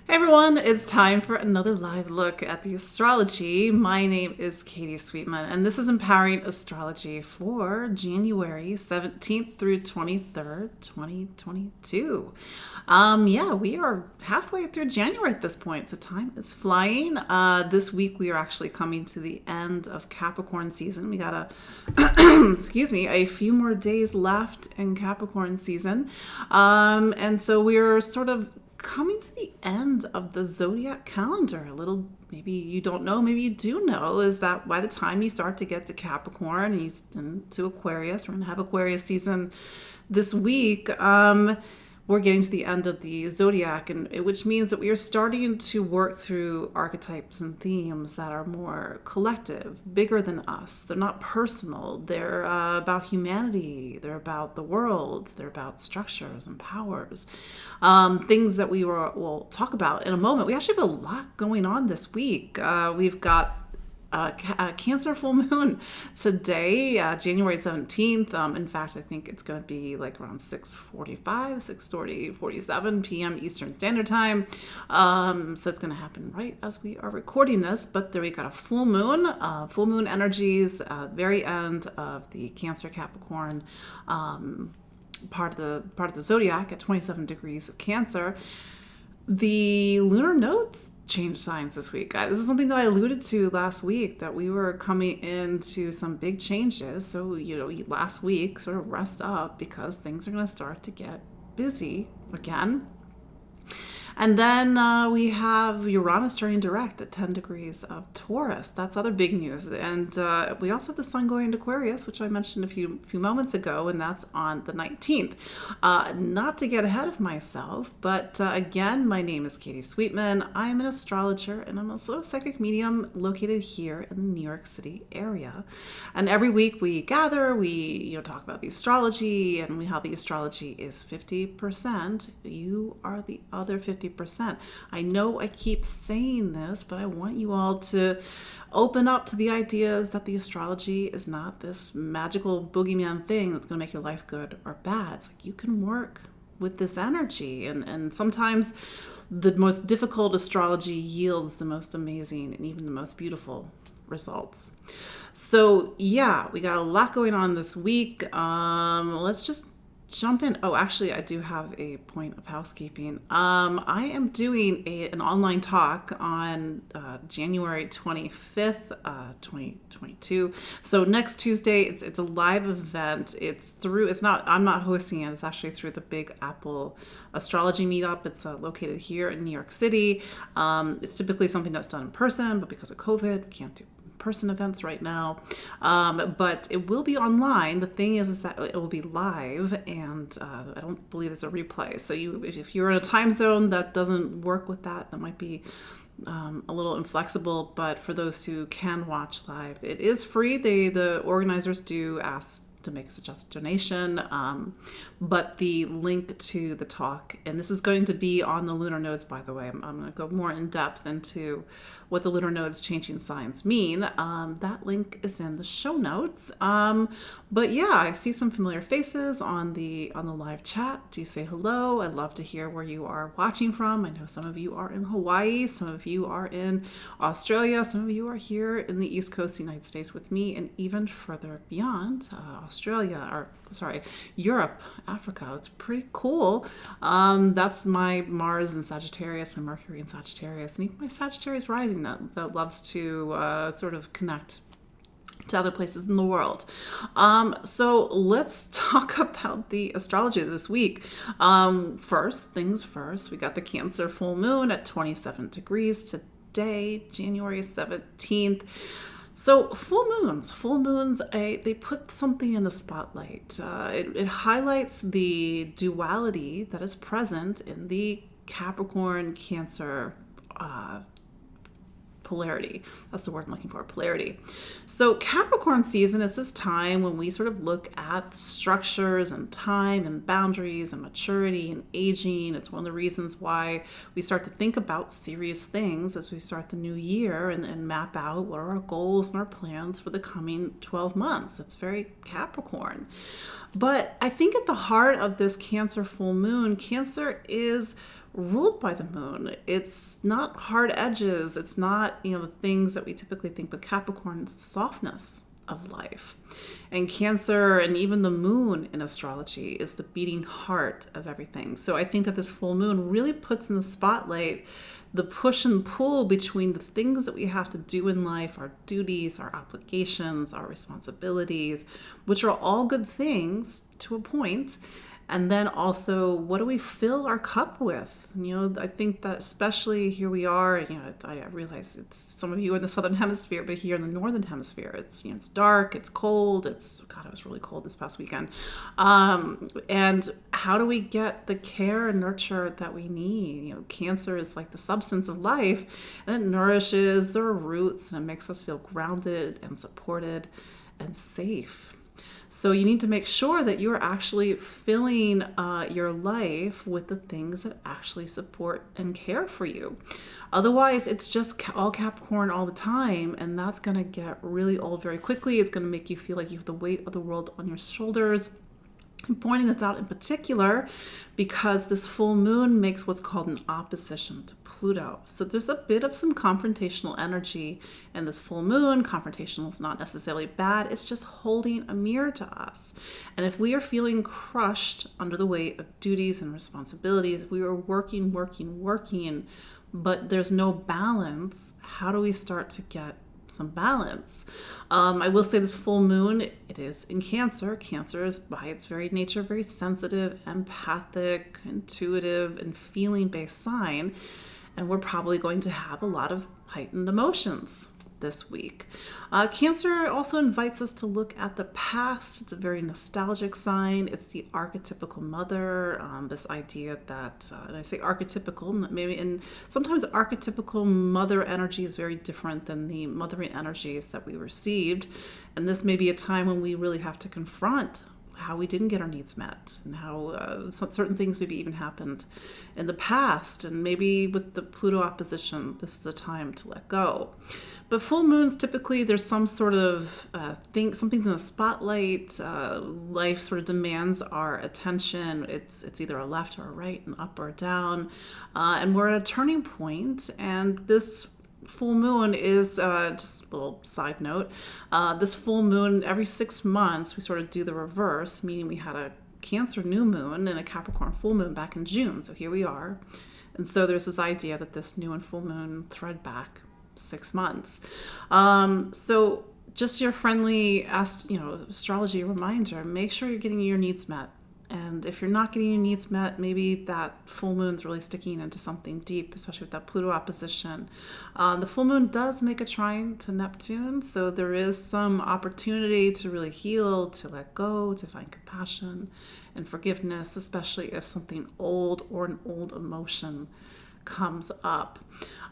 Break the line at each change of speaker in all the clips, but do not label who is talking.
Hey everyone, it's time for another live look at the astrology. My name is Katie Sweetman, and this is Empowering Astrology for January 17th through 23rd, 2022. We are halfway through January at this point, so time is flying. This week we are actually coming to the end of Capricorn season. We got a few more days left in Capricorn season. And so we're sort of coming to the end of the zodiac calendar. A little, maybe you don't know, maybe you do know, is that by the time you start to get to Capricorn and to Aquarius, we're going to have Aquarius season this week. We're getting to the end of the zodiac, and which means that we are starting to work through archetypes and themes that are more collective, bigger than us. They're not personal. They're about humanity. They're about the world. They're about structures and powers. Things that we'll talk about in a moment. We actually have a lot going on this week. We've got Cancer full moon today, January 17th. In fact, I think it's going to be like around 6:47 p.m. Eastern Standard Time. So it's going to happen right as we are recording this. But there we got a full moon energies, very end of the Cancer Capricorn part of the zodiac at 27 degrees of Cancer. The lunar nodes change signs this week. This is something that I alluded to last week, that we were coming into some big changes. So, last week, sort of rest up because things are going to start to get busy again. And then we have Uranus turning direct at 10 degrees of Taurus. That's other big news. And we also have the sun going into Aquarius, which I mentioned a few moments ago, and that's on the 19th. Not to get ahead of myself, but again, my name is Katie Sweetman. I am an astrologer, and I'm also a psychic medium located here in the New York City area. And every week we gather, we talk about the astrology, and how the astrology is 50%. You are the other 50%. I know I keep saying this, but I want you all to open up to the ideas that the astrology is not this magical boogeyman thing that's going to make your life good or bad. It's like you can work with this energy, and sometimes the most difficult astrology yields the most amazing and even the most beautiful results. So yeah, we got a lot going on this week. Let's just jump in. Oh, actually, I do have a point of housekeeping. I am doing an online talk on January 25th, 2022. So next Tuesday, it's a live event. I'm not hosting it. It's actually through the Big Apple Astrology Meetup. It's located here in New York City. It's typically something that's done in person, but because of COVID, we can't do person events right now, but it will be online. The thing is that it will be live, and I don't believe it's a replay. So if you're in a time zone that doesn't work with that might be a little inflexible. But for those who can watch live, it is free. The organizers do ask to make a suggested donation, but the link to the talk, and this is going to be on the lunar nodes, by the way. I'm going to go more in depth into what the lunar nodes changing signs mean. That link is in the show notes. But yeah, I see some familiar faces on the live chat. Do say hello. I'd love to hear where you are watching from. I know some of you are in Hawaii, some of you are in Australia, some of you are here in the East Coast of the United States with me, and even further beyond, Europe, Africa. It's pretty cool. That's my Mars in Sagittarius, my Mercury in Sagittarius, and even my Sagittarius rising that loves to sort of connect to other places in the world. So let's talk about the astrology this week. First things first, we got the Cancer full moon at 27 degrees today, January 17th. So full moons, they put something in the spotlight. It highlights the duality that is present in the Capricorn Cancer polarity. That's the word I'm looking for, polarity. So Capricorn season is this time when we sort of look at structures and time and boundaries and maturity and aging. It's one of the reasons why we start to think about serious things as we start the new year and map out what are our goals and our plans for the coming 12 months. It's very Capricorn. But I think at the heart of this Cancer full moon, Cancer is ruled by the moon. It's not hard edges. It's not, the things that we typically think with Capricorn. It's the softness of life. And Cancer, and even the moon in astrology, is the beating heart of everything. So I think that this full moon really puts in the spotlight the push and pull between the things that we have to do in life, our duties, our obligations, our responsibilities, which are all good things to a point. And then also, what do we fill our cup with? I think that especially here we are, I realize it's some of you in the southern hemisphere, but here in the northern hemisphere, it's dark, it's cold, it was really cold this past weekend. And how do we get the care and nurture that we need? Cancer is like the substance of life, and it nourishes our roots, and it makes us feel grounded and supported and safe. So you need to make sure that you're actually filling your life with the things that actually support and care for you. Otherwise, it's just all Capricorn all the time, and that's going to get really old very quickly. It's going to make you feel like you have the weight of the world on your shoulders. I'm pointing this out in particular because this full moon makes what's called an opposition to Pluto. So there's a bit of some confrontational energy in this full moon. Confrontational is not necessarily bad. It's just holding a mirror to us. And if we are feeling crushed under the weight of duties and responsibilities, we are working, but there's no balance, how do we start to get some balance? I will say this full moon, it is in Cancer. Cancer is by its very nature very sensitive, empathic, intuitive, and feeling-based sign. And we're probably going to have a lot of heightened emotions this week. Cancer also invites us to look at the past. It's a very nostalgic sign. It's the archetypical mother. This idea that, and I say archetypical, maybe, and sometimes archetypical mother energy is very different than the mothering energies that we received. And this may be a time when we really have to confront how we didn't get our needs met, and how certain things maybe even happened in the past. And maybe with the Pluto opposition, this is a time to let go. But full moons, typically there's some sort of something in the spotlight. Life sort of demands our attention. It's either a left or a right, an up or a down. And we're at a turning point, and this full moon is, just a little side note, this full moon, every 6 months, we sort of do the reverse, meaning we had a Cancer new moon and a Capricorn full moon back in June. So here we are. And so there's this idea that this new and full moon thread back 6 months. So just your friendly, astrology reminder, make sure you're getting your needs met. And if you're not getting your needs met, maybe that full moon's really sticking into something deep, especially with that Pluto opposition. The full moon does make a trine to Neptune, so there is some opportunity to really heal, to let go, to find compassion and forgiveness, especially if something old or an old emotion comes up.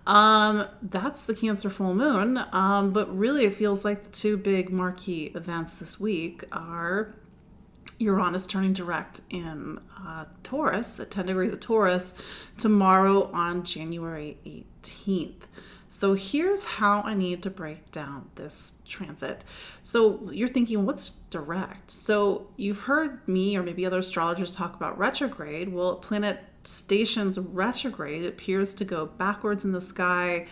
That's the Cancer full moon, but really it feels like the two big marquee events this week are Uranus turning direct in Taurus, at 10 degrees of Taurus, tomorrow on January 18th. So here's how I need to break down this transit. So you're thinking, what's direct? So you've heard me or maybe other astrologers talk about retrograde. Well, a planet stations retrograde. It appears to go backwards in the sky.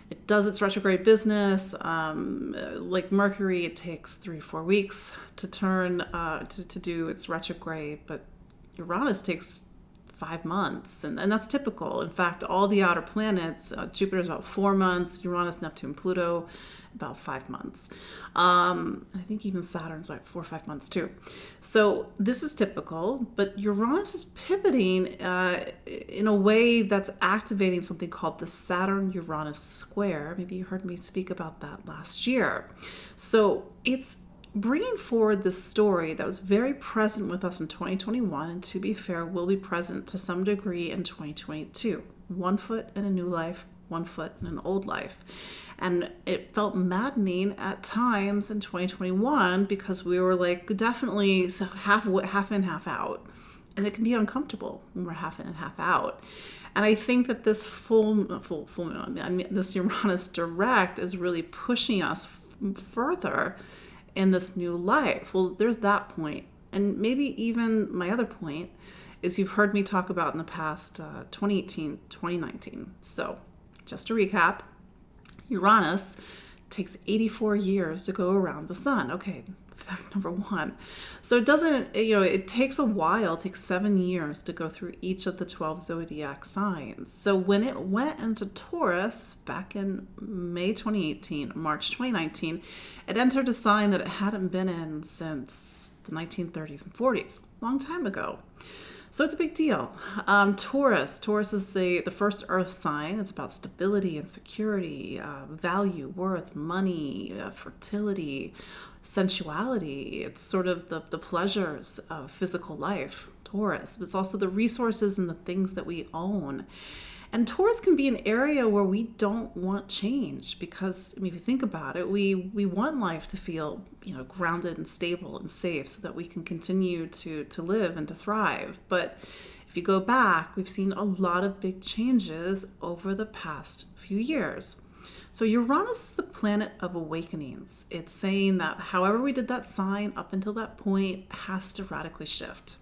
It does its retrograde business. Like Mercury, it takes 3-4 weeks to turn, to do its retrograde, but Uranus takes 5 months, and that's typical. In fact, all the outer planets, Jupiter is about 4 months, Uranus, Neptune, Pluto, about 5 months. I think even Saturn's like 4 or 5 months too. So this is typical, but Uranus is pivoting in a way that's activating something called the Saturn-Uranus square. Maybe you heard me speak about that last year. So it's bringing forward this story that was very present with us in 2021, and to be fair, will be present to some degree in 2022. 1 foot in a new life, 1 foot in an old life. And it felt maddening at times in 2021 because we were like definitely half in, half out. And it can be uncomfortable when we're half in and half out. And I think that this full moon, this Uranus direct is really pushing us further in this new life. Well, there's that point. And maybe even my other point is you've heard me talk about in the past 2018, 2019. So just to recap, Uranus takes 84 years to go around the sun. Okay, fact number one. So it doesn't, it takes a while, it takes 7 years to go through each of the 12 zodiac signs. So when it went into Taurus back in May 2018, March 2019, it entered a sign that it hadn't been in since the 1930s and 40s, a long time ago. So it's a big deal. Taurus is the first earth sign. It's about stability and security, value, worth, money, fertility, sensuality. It's sort of the pleasures of physical life, Taurus. But it's also the resources and the things that we own. And Taurus can be an area where we don't want change because, if you think about it, we want life to feel, grounded and stable and safe so that we can continue to live and to thrive. But if you go back, we've seen a lot of big changes over the past few years. So Uranus is the planet of awakenings. It's saying that however we did that sign up until that point has to radically shift.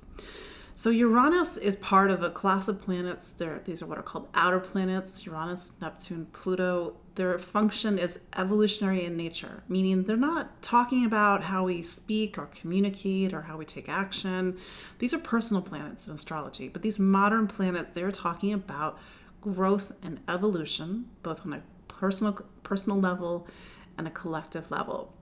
So Uranus is part of a class of planets. These are what are called outer planets, Uranus, Neptune, Pluto. Their function is evolutionary in nature, meaning they're not talking about how we speak or communicate or how we take action. These are personal planets in astrology, but these modern planets, they're talking about growth and evolution, both on a personal level and a collective level.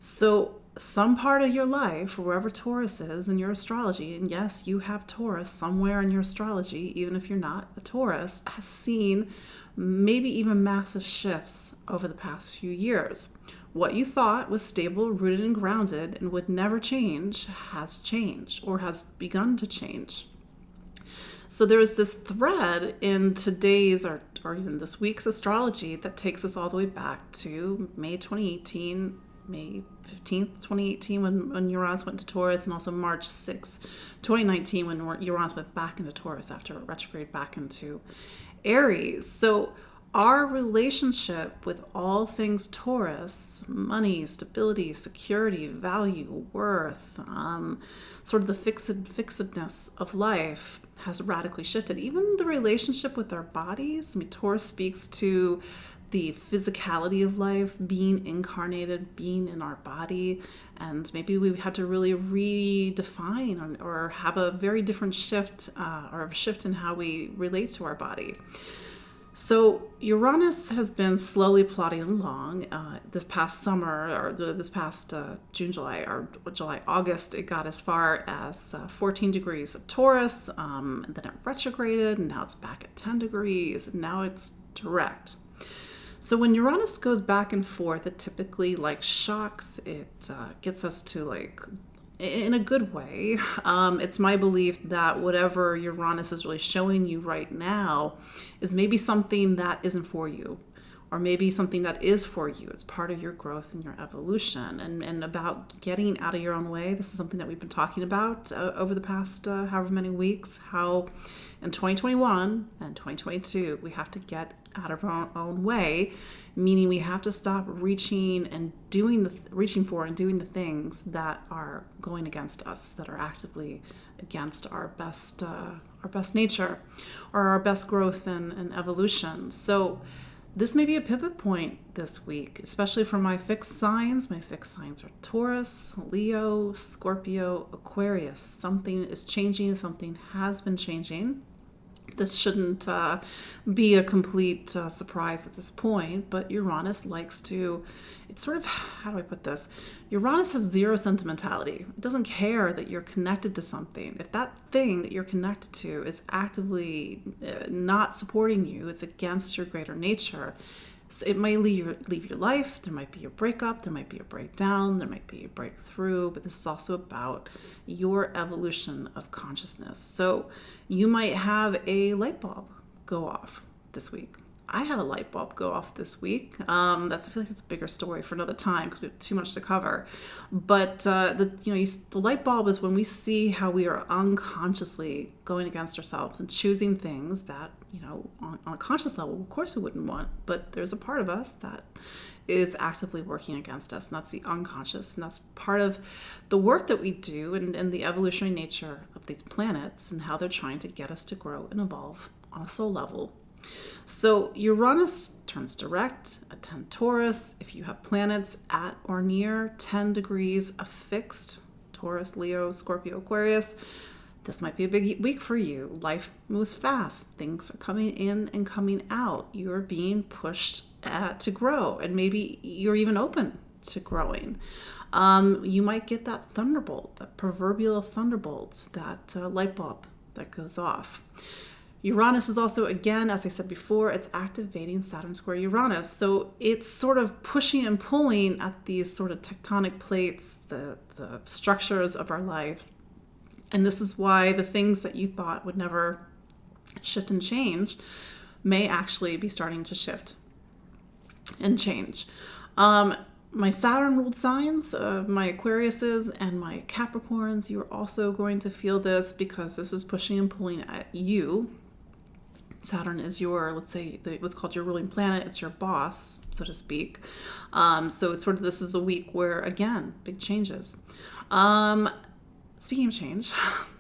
So some part of your life, wherever Taurus is in your astrology, and yes, you have Taurus somewhere in your astrology, even if you're not a Taurus, has seen maybe even massive shifts over the past few years. What you thought was stable, rooted, and grounded and would never change has changed or has begun to change. So there is this thread in today's or even this week's astrology that takes us all the way back to May 2018, May 15th, 2018, when Uranus went to Taurus, and also March 6th, 2019, when Uranus went back into Taurus after it retrograde back into Aries. So our relationship with all things Taurus, money, stability, security, value, worth, sort of the fixedness of life has radically shifted. Even the relationship with our bodies. Taurus speaks to the physicality of life, being incarnated, being in our body, and maybe we've had to really redefine or have a very different shift or a shift in how we relate to our body. So Uranus has been slowly plodding along. This past summer, or this past June, July, August, it got as far as 14 degrees of Taurus, and then it retrograded, and now it's back at 10 degrees, and now it's direct. So when Uranus goes back and forth, it typically shocks. It gets us to in a good way. It's my belief that whatever Uranus is really showing you right now is maybe something that isn't for you, or maybe something that is for you. It's part of your growth and your evolution, and about getting out of your own way. This is something that we've been talking about over the past however many weeks, how in 2021 and 2022, we have to get out of our own way, meaning we have to stop reaching for and doing the things that are going against us, that are actively against our best nature or our best growth and evolution. So this may be a pivot point this week, especially for my fixed signs. My fixed signs are Taurus, Leo, Scorpio, Aquarius. Something is changing, something has been changing. This shouldn't be a complete surprise at this point, but Uranus likes to, it's sort of, how do I put this? Uranus has zero sentimentality. It doesn't care that you're connected to something. If that thing that you're connected to is actively not supporting you, it's against your greater nature, it might leave your life. There might be a breakup, there might be a breakdown, there might be a breakthrough, but this is also about your evolution of consciousness. So you might have a light bulb go off this week. I had a light bulb go off this week. I feel like it's a bigger story for another time because we have too much to cover. But the light bulb is when we see how we are unconsciously going against ourselves and choosing things that, on a conscious level, of course we wouldn't want. But there's a part of us that is actively working against us, and that's the unconscious. And that's part of the work that we do and the evolutionary nature of these planets and how they're trying to get us to grow and evolve on a soul level. So Uranus turns direct at 10 Taurus. If you have planets at or near 10 degrees of fixed Taurus, Leo, Scorpio, Aquarius, this might be a big week for you. Life moves fast. Things are coming in and coming out. You're being pushed to grow, and maybe you're even open to growing. You might get that thunderbolt, that proverbial thunderbolt, that light bulb that goes off. Uranus is also, again, as I said before, it's activating Saturn square Uranus. So it's sort of pushing and pulling at these sort of tectonic plates, the structures of our lives. And this is why the things that you thought would never shift and change may actually be starting to shift and change. My Saturn-ruled signs, my Aquariuses and my Capricorns, you're also going to feel this because this is pushing and pulling at you. Saturn is your, let's say, what's called your ruling planet. It's your boss, so to speak. So sort of this is a week where, again, big changes. Speaking of change,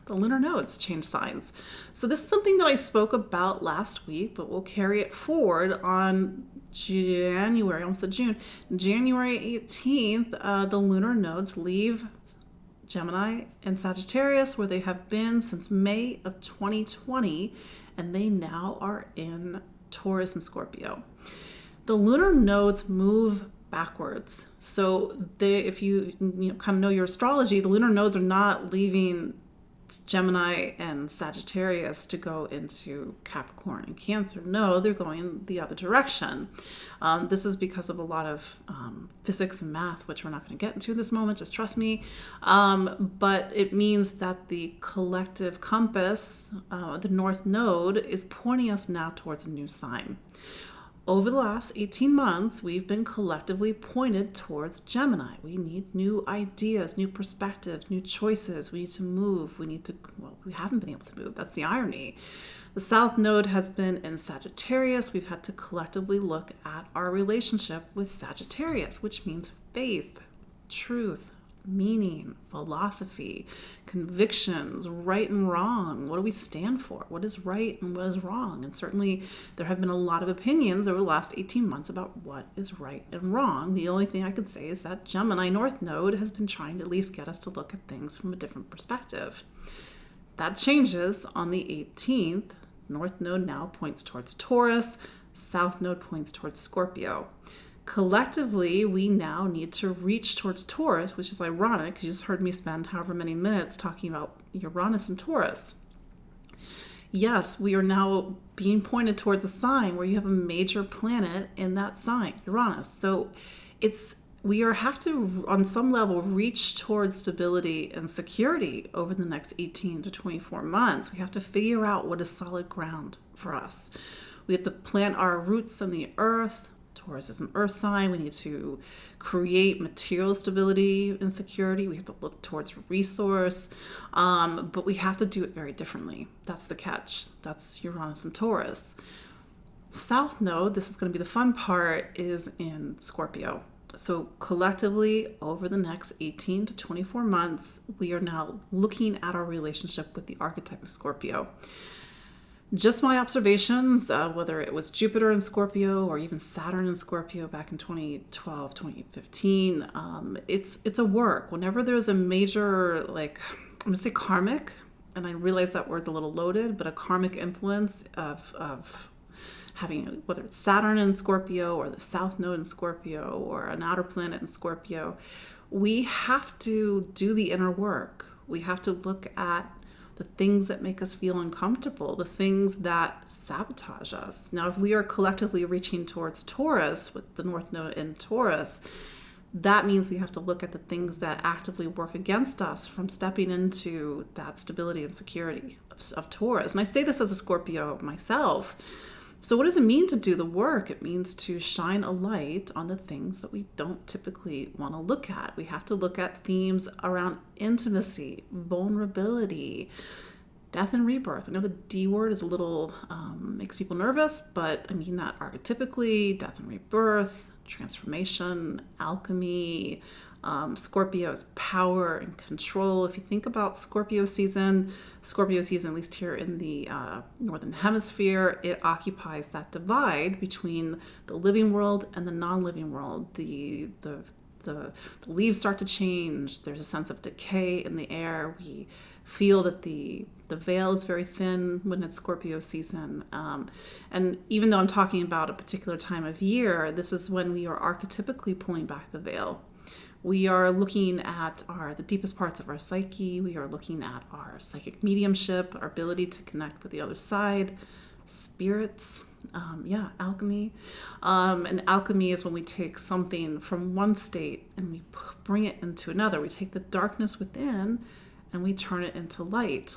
the lunar nodes change signs. So this is something that I spoke about last week, but we'll carry it forward on January 18th. The lunar nodes leave Gemini and Sagittarius, where they have been since May of 2020, and they now are in Taurus and Scorpio. The lunar nodes move backwards. So if you kind of know your astrology, the lunar nodes are not leaving Gemini and Sagittarius to go into Capricorn and Cancer. No, they're going the other direction. This is because of a lot of physics and math, which we're not going to get into in this moment, just trust me. But it means that the collective compass, the North Node, is pointing us now towards a new sign. Over the last 18 months, we've been collectively pointed towards Gemini. We need new ideas, new perspectives, new choices. We need to move. We haven't been able to move. That's the irony. The South Node has been in Sagittarius. We've had to collectively look at our relationship with Sagittarius, which means faith, truth, meaning, philosophy, convictions, right and wrong. What do we stand for? What is right and what is wrong? And certainly there have been a lot of opinions over the last 18 months about what is right and wrong. The only thing I could say is that Gemini North Node has been trying to at least get us to look at things from a different perspective. That changes on the 18th. North Node now points towards Taurus. South Node points towards Scorpio. Collectively, we now need to reach towards Taurus, which is ironic because you just heard me spend however many minutes talking about Uranus and Taurus. Yes, we are now being pointed towards a sign where you have a major planet in that sign, Uranus. So we have to, on some level, reach towards stability and security over the next 18 to 24 months. We have to figure out what is solid ground for us. We have to plant our roots in the earth. Taurus is an earth sign. We need to create material stability and security. We have to look towards resource, but we have to do it very differently. That's the catch. That's Uranus and Taurus. South Node, this is going to be the fun part, is in Scorpio. So collectively, over the next 18 to 24 months, we are now looking at our relationship with the archetype of Scorpio. Just my observations, whether it was Jupiter in Scorpio or even Saturn in Scorpio back in 2012, 2015, it's a work. Whenever there's a major, I'm going to say karmic, and I realize that word's a little loaded, but a karmic influence of having, whether it's Saturn in Scorpio or the South Node in Scorpio or an outer planet in Scorpio, we have to do the inner work. We have to look at the things that make us feel uncomfortable, the things that sabotage us. Now, if we are collectively reaching towards Taurus with the North Node in Taurus, that means we have to look at the things that actively work against us from stepping into that stability and security of Taurus. And I say this as a Scorpio myself. So what does it mean to do the work? It means to shine a light on the things that we don't typically want to look at. We have to look at themes around intimacy, vulnerability, death and rebirth. I know the D word is a little, makes people nervous, but I mean that archetypically, death and rebirth, transformation, alchemy. Scorpio is power and control. If you think about Scorpio season, at least here in the Northern Hemisphere, it occupies that divide between the living world and the non-living world. The leaves start to change. There's a sense of decay in the air. We feel that the veil is very thin when it's Scorpio season. And even though I'm talking about a particular time of year, this is when we are archetypically pulling back the veil. We are looking at the deepest parts of our psyche. We are looking at our psychic mediumship, our ability to connect with the other side, spirits, alchemy. And alchemy is when we take something from one state and we bring it into another. We take the darkness within and we turn it into light.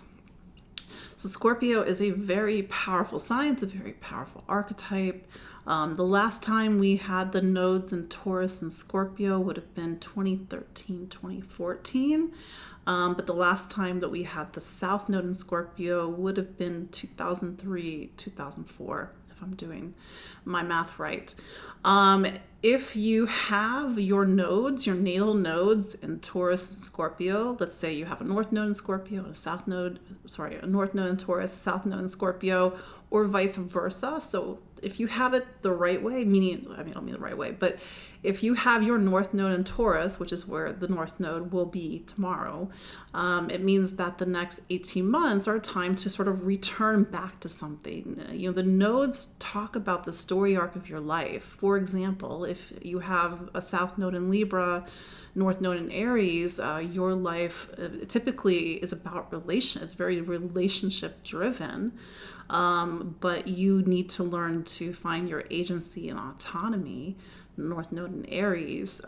So Scorpio is a very powerful sign. It's a very powerful archetype. The last time we had the nodes in Taurus and Scorpio would have been 2013, 2014. But the last time that we had the South Node in Scorpio would have been 2003, 2004, if I'm doing my math right. If you have your nodes, your natal nodes in Taurus and Scorpio, let's say you have a North Node in Scorpio and a North Node in Taurus, a South Node in Scorpio, or vice versa. So if you have it the right way, I don't mean the right way, but if you have your North Node in Taurus, which is where the North Node will be tomorrow, it means that the next 18 months are a time to sort of return back to something. The nodes talk about the story arc of your life. For example, if you have a South Node in Libra, North Node in Aries, your life typically is about it's very relationship driven. But you need to learn to find your agency and autonomy. North Node in Aries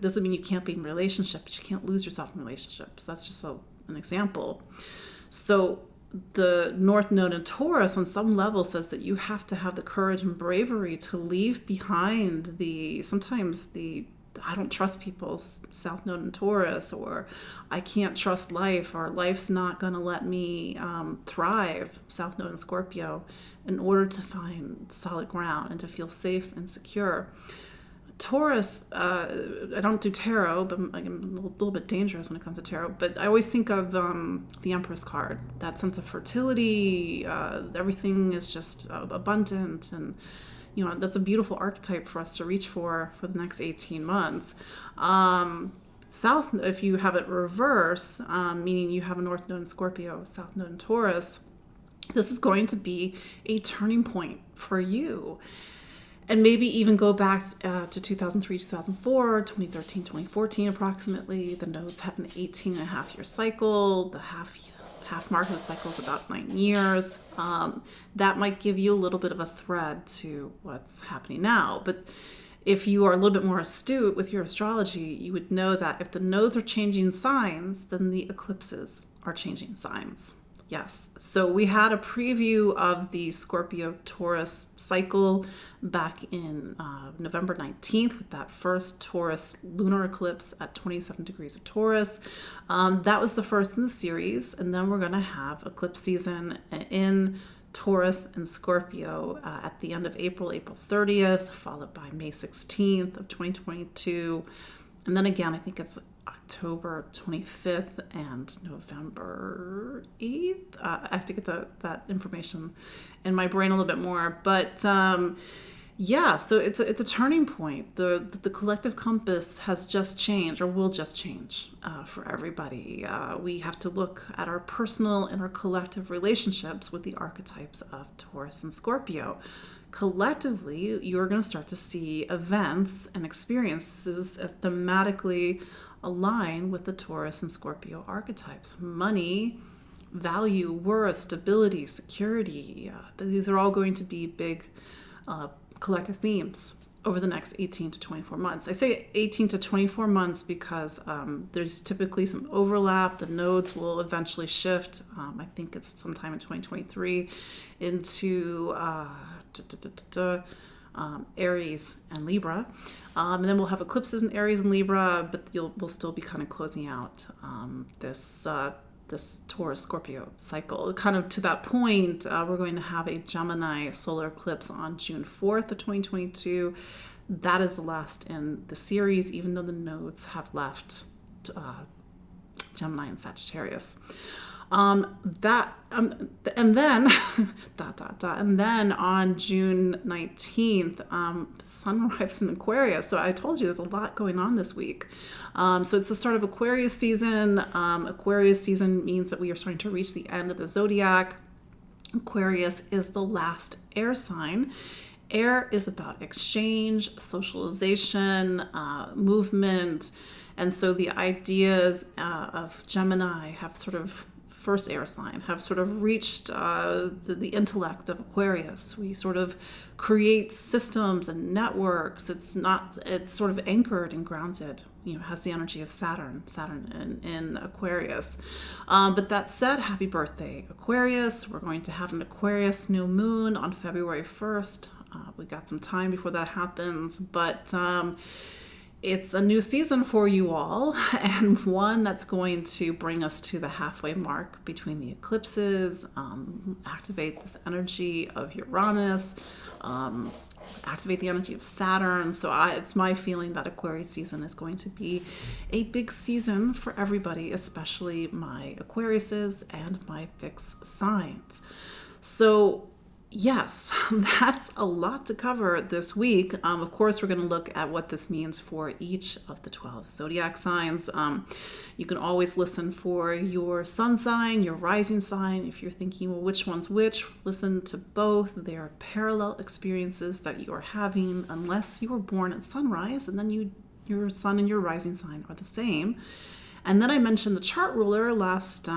doesn't mean you can't be in relationships. You can't lose yourself in relationships. That's just an example. So the North Node in Taurus on some level says that you have to have the courage and bravery to leave behind sometimes I don't trust people, South Node in Taurus, or I can't trust life, or life's not going to let me thrive, South Node in Scorpio, in order to find solid ground and to feel safe and secure. Taurus, I don't do tarot, but I'm a little bit dangerous when it comes to tarot, but I always think of the Empress card, that sense of fertility, everything is just abundant, and that's a beautiful archetype for us to reach for the next 18 months. South, if you have it reverse, meaning you have a North Node in Scorpio, South Node in Taurus, this is going to be a turning point for you. And maybe even go back to 2003, 2004, 2013, 2014 approximately. The nodes have an 18-and-a-half-year cycle. The half mark of the cycle is about 9 years. That might give you a little bit of a thread to what's happening now. But if you are a little bit more astute with your astrology, you would know that if the nodes are changing signs, then the eclipses are changing signs. Yes. So we had a preview of the Scorpio-Taurus cycle back in November 19th with that first Taurus lunar eclipse at 27 degrees of Taurus. That was the first in the series. And then we're going to have eclipse season in Taurus and Scorpio at the end of April 30th, followed by May 16th of 2022. And then again, I think it's October 25th and November 8th. I have to get that information in my brain a little bit more. But so it's a turning point. The collective compass has just changed, or will just change for everybody. We have to look at our personal and our collective relationships with the archetypes of Taurus and Scorpio. Collectively, you're going to start to see events and experiences thematically align with the Taurus and Scorpio archetypes. Money, value, worth, stability, security. These are all going to be big collective themes over the next 18 to 24 months. I say 18 to 24 months because there's typically some overlap. The nodes will eventually shift. I think it's sometime in 2023 into Aries and Libra. And then we'll have eclipses in Aries and Libra, but we'll still be kind of closing out this Taurus Scorpio cycle. Kind of to that point, we're going to have a Gemini solar eclipse on June 4th of 2022. That is the last in the series, even though the nodes have left Gemini and Sagittarius. And then and then on June 19th, sun arrives in Aquarius. So I told you there's a lot going on this week. So it's the start of Aquarius season. Aquarius season means that we are starting to reach the end of the zodiac. Aquarius is the last air sign. Air is about exchange, socialization, movement. And so the ideas of Gemini have sort of first air sign have sort of reached the intellect of Aquarius. We sort of create systems and networks. It's sort of anchored and grounded, has the energy of Saturn in Aquarius. But that said, happy birthday, Aquarius. We're going to have an Aquarius new moon on February 1st. We got some time before that happens, but it's a new season for you all, and one that's going to bring us to the halfway mark between the eclipses, activate this energy of Uranus, activate the energy of Saturn. So it's my feeling that Aquarius season is going to be a big season for everybody, especially my Aquariuses and my fixed signs. So yes, that's a lot to cover this week. Of course, we're going to look at what this means for each of the 12 zodiac signs. You can always listen for your sun sign, your rising sign. If you're thinking, well, which one's which, listen to both. They are parallel experiences that you are having, unless you were born at sunrise, and then your sun and your rising sign are the same. And then I mentioned the chart ruler last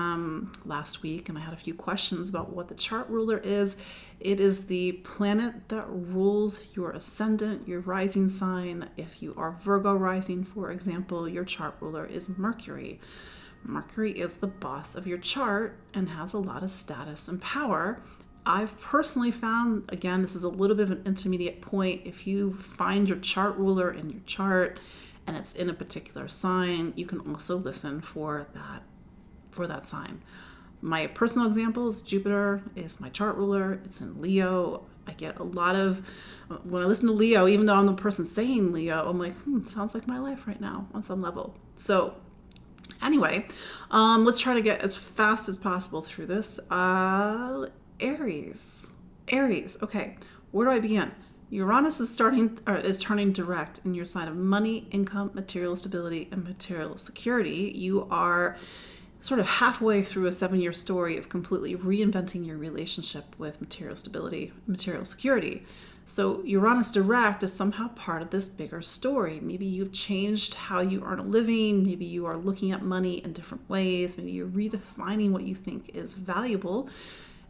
week, and I had a few questions about what the chart ruler is. It is the planet that rules your ascendant, your rising sign. If you are Virgo rising, for example, your chart ruler is Mercury. Mercury is the boss of your chart and has a lot of status and power. I've personally found, again, this is a little bit of an intermediate point, if you find your chart ruler in your chart and it's in a particular sign, you can also listen for that sign. My personal example is Jupiter is my chart ruler. It's in Leo. I get a lot of, when I listen to Leo, even though I'm the person saying Leo, I'm like, sounds like my life right now on some level. So anyway, let's try to get as fast as possible through this. Aries. Okay, where do I begin? Uranus is turning direct in your sign of money, income, material stability, and material security. You are sort of halfway through a 7-year story of completely reinventing your relationship with material stability, material security. So Uranus direct is somehow part of this bigger story. Maybe you've changed how you earn a living. Maybe you are looking at money in different ways. Maybe you're redefining what you think is valuable,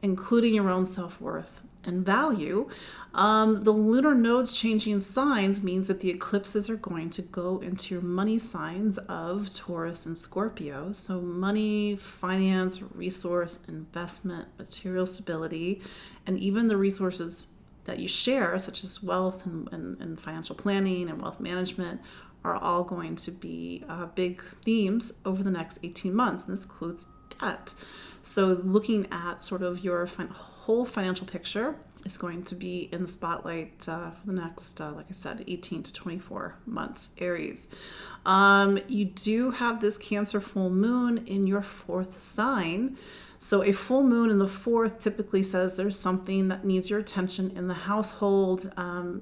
including your own self-worth and value. The lunar nodes changing signs means that the eclipses are going to go into your money signs of Taurus and Scorpio. So money, finance, resource, investment, material stability, and even the resources that you share, such as wealth and financial planning and wealth management, are all going to be big themes over the next 18 months. And this includes debt. So looking at sort of your whole financial picture is going to be in the spotlight for the next, like I said, 18 to 24 months, Aries. You do have this Cancer full moon in your 4th sign. So a full moon in the 4th typically says there's something that needs your attention in the household.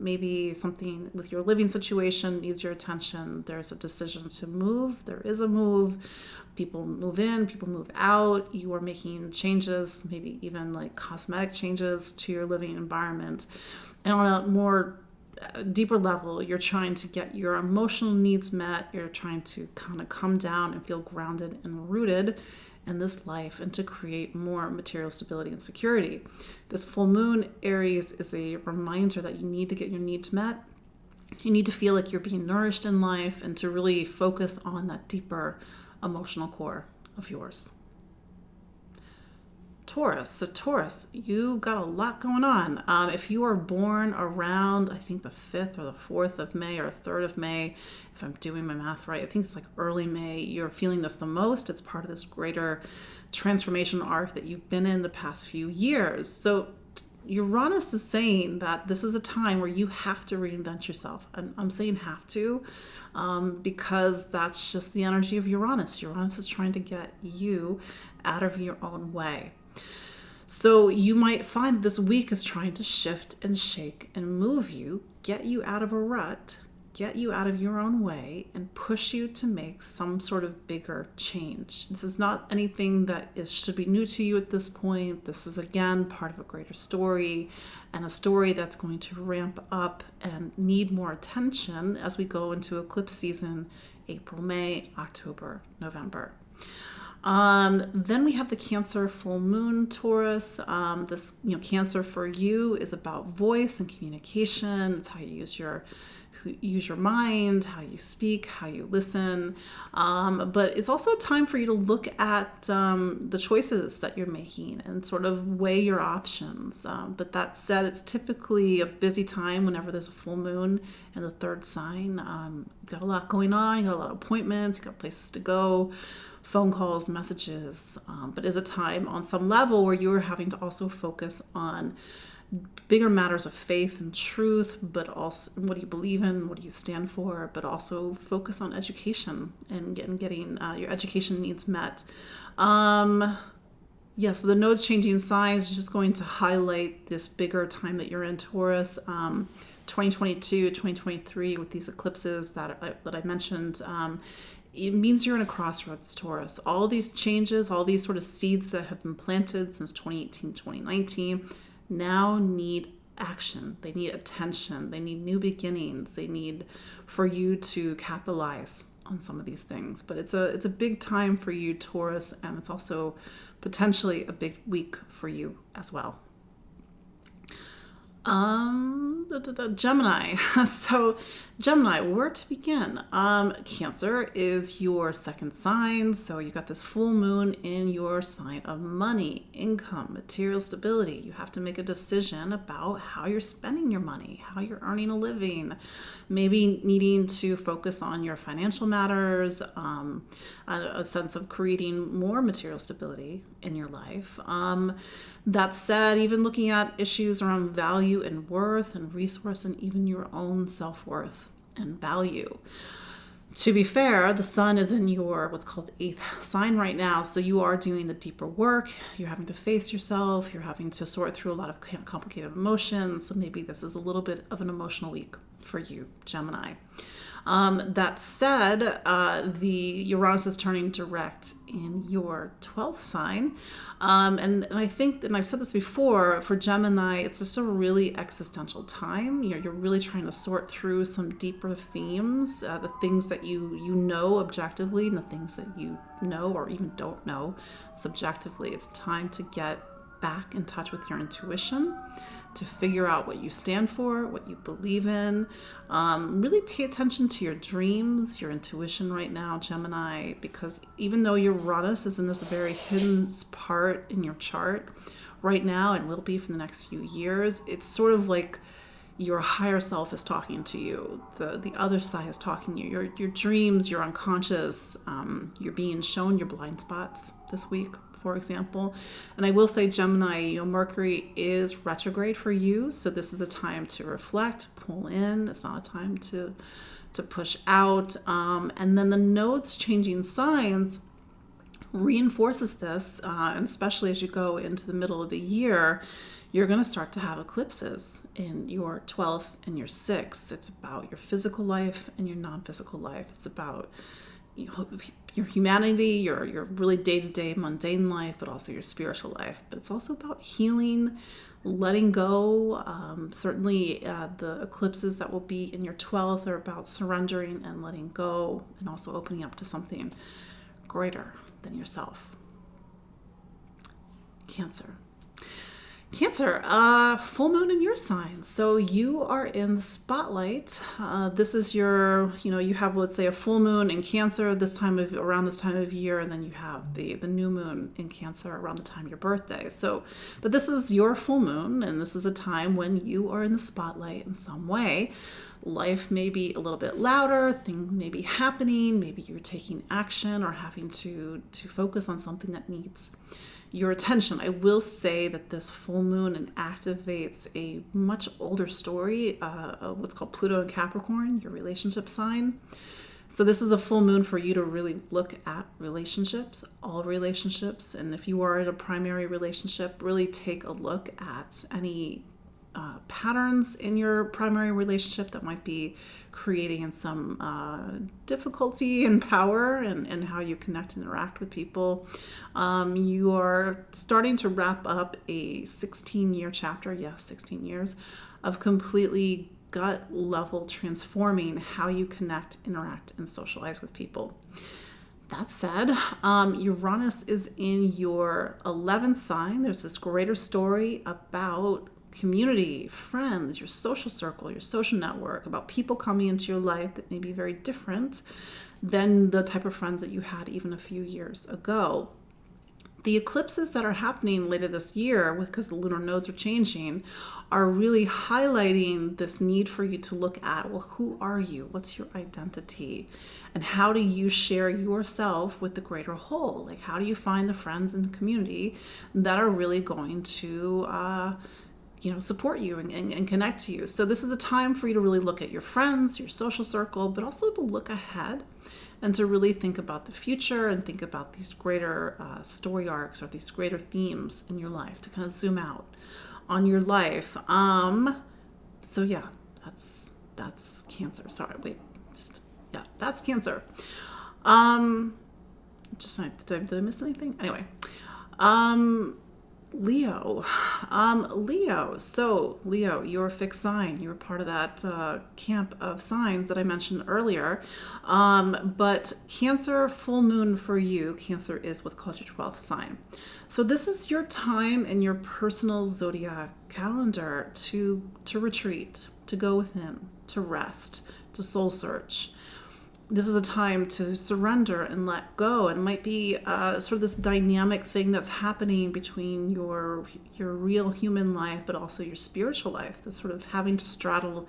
Maybe something with your living situation needs your attention. There's a decision to move. There is a move. People move in, people move out. You are making changes, maybe even like cosmetic changes to your living environment. And on a more deeper level, you're trying to get your emotional needs met. You're trying to kind of come down and feel grounded and rooted in this life and to create more material stability and security. This full moon, Aries, is a reminder that you need to get your needs met. You need to feel like you're being nourished in life and to really focus on that deeper emotional core of yours. Taurus. So Taurus, you got a lot going on. If you are born around, I think the 5th or the 4th of May or 3rd of May, if I'm doing my math right, I think it's like early May, you're feeling this the most. It's part of this greater transformation arc that you've been in the past few years. So Uranus is saying that this is a time where you have to reinvent yourself. I'm saying have to, because that's just the energy of Uranus. Uranus is trying to get you out of your own way. So you might find this week is trying to shift and shake and move you, get you out of a rut, get you out of your own way, and push you to make some sort of bigger change. This is not anything that should be new to you at this point. This is, again, part of a greater story, and a story that's going to ramp up and need more attention as we go into eclipse season, April, May, October, November. Then we have the Cancer full moon, Taurus. This, Cancer for you is about voice and communication. It's how you use your mind, how you speak, how you listen. But it's also a time for you to look at the choices that you're making and sort of weigh your options. But that said, it's typically a busy time whenever there's a full moon in the 3rd sign. You've got a lot going on, you got a lot of appointments, you got places to go, phone calls, messages, but is a time on some level where you're having to also focus on bigger matters of faith and truth, but also what do you believe in, what do you stand for, but also focus on education and getting your education needs met. Yes, the nodes changing signs is just going to highlight this bigger time that you're in, Taurus. 2022, 2023 with these eclipses that I mentioned, it means you're in a crossroads, Taurus. All these changes, all these sort of seeds that have been planted since 2018, 2019 now need action. They need attention. They need new beginnings. They need for you to capitalize on some of these things. But it's a big time for you, Taurus, and it's also potentially a big week for you as well. Gemini. So Gemini, where to begin? Cancer is your 2nd sign. So you got this full moon in your sign of money, income, material stability. You have to make a decision about how you're spending your money, how you're earning a living, maybe needing to focus on your financial matters, a sense of creating more material stability in your life. That said, even looking at issues around value and worth and resource and even your own self-worth and value. To be fair, the sun is in your what's called 8th sign right now, so you are doing the deeper work. You're having to face yourself. You're having to sort through a lot of complicated emotions, so maybe this is a little bit of an emotional week for you, Gemini. That said, the Uranus is turning direct in your 12th sign. And I think, and I've said this before, for Gemini, it's just a really existential time. You're really trying to sort through some deeper themes, the things that you know objectively and the things that you know or even don't know subjectively. It's time to get back in touch with your intuition, to figure out what you stand for, what you believe in. Really pay attention to your dreams, your intuition right now, Gemini, because even though your Uranus is in this very hidden part in your chart right now and will be for the next few years, it's sort of like your higher self is talking to you. The other side is talking to you. Your dreams, your unconscious, you're being shown your blind spots this week, for example. And I will say, Gemini, Mercury is retrograde for you, so this is a time to reflect, pull in. It's not a time to push out. And then the nodes changing signs reinforces this, and especially as you go into the middle of the year, you're going to start to have eclipses in your 12th and your 6th. It's about your physical life and your non-physical life. It's about your humanity, your really day-to-day mundane life, but also your spiritual life. But it's also about healing, letting go. Certainly the eclipses that will be in your 12th are about surrendering and letting go, and also opening up to something greater than yourself. Cancer. Cancer, full moon in your sign. So you are in the spotlight. This is your, you have, let's say, a full moon in Cancer around this time of year, and then you have the new moon in Cancer around the time of your birthday. So, but this is your full moon, and this is a time when you are in the spotlight in some way. Life may be a little bit louder, things may be happening, maybe you're taking action or having to focus on something that needs your attention. I will say that this full moon activates a much older story, what's called Pluto and Capricorn, your relationship sign. So this is a full moon for you to really look at relationships, all relationships. And if you are in a primary relationship, really take a look at any patterns in your primary relationship that might be creating some difficulty and power and how you connect and interact with people. You are starting to wrap up a 16-year chapter, 16 years, of completely gut level transforming how you connect, interact, and socialize with people. That said, Uranus is in your 11th sign. There's this greater story about community, friends, your social circle, your social network, about people coming into your life that may be very different than the type of friends that you had even a few years ago. The eclipses that are happening later this year, because the lunar nodes are changing, are really highlighting this need for you to look at, well, who are you? What's your identity? And how do you share yourself with the greater whole? Like, how do you find the friends in the community that are really going to support you and connect to you? So this is a time for you to really look at your friends, your social circle, but also to look ahead and to really think about the future and think about these greater story arcs or these greater themes in your life, to kind of zoom out on your life. So yeah, that's Cancer. Sorry, wait, that's Cancer. Did I miss anything? Anyway, Leo. So Leo, you're a fixed sign. You're part of that camp of signs that I mentioned earlier. But Cancer, full moon for you, Cancer is what's called your 12th sign. So this is your time in your personal zodiac calendar to retreat, to go within, to rest, to soul search. This is a time to surrender and let go, and might be sort of this dynamic thing that's happening between your real human life, but also your spiritual life, this sort of having to straddle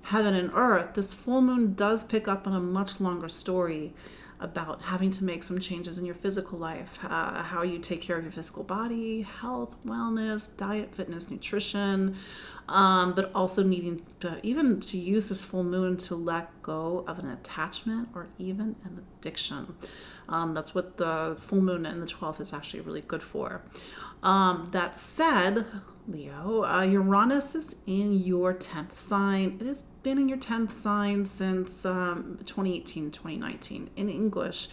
heaven and earth. This full moon does pick up on a much longer story about having to make some changes in your physical life, how you take care of your physical body, health, wellness, diet, fitness, nutrition, but also needing to use this full moon to let go of an attachment or even an addiction. That's what the full moon in the 12th is actually really good for. That said, Leo, Uranus is in your 10th sign. It has been in your 10th sign since 2018, 2019. In English,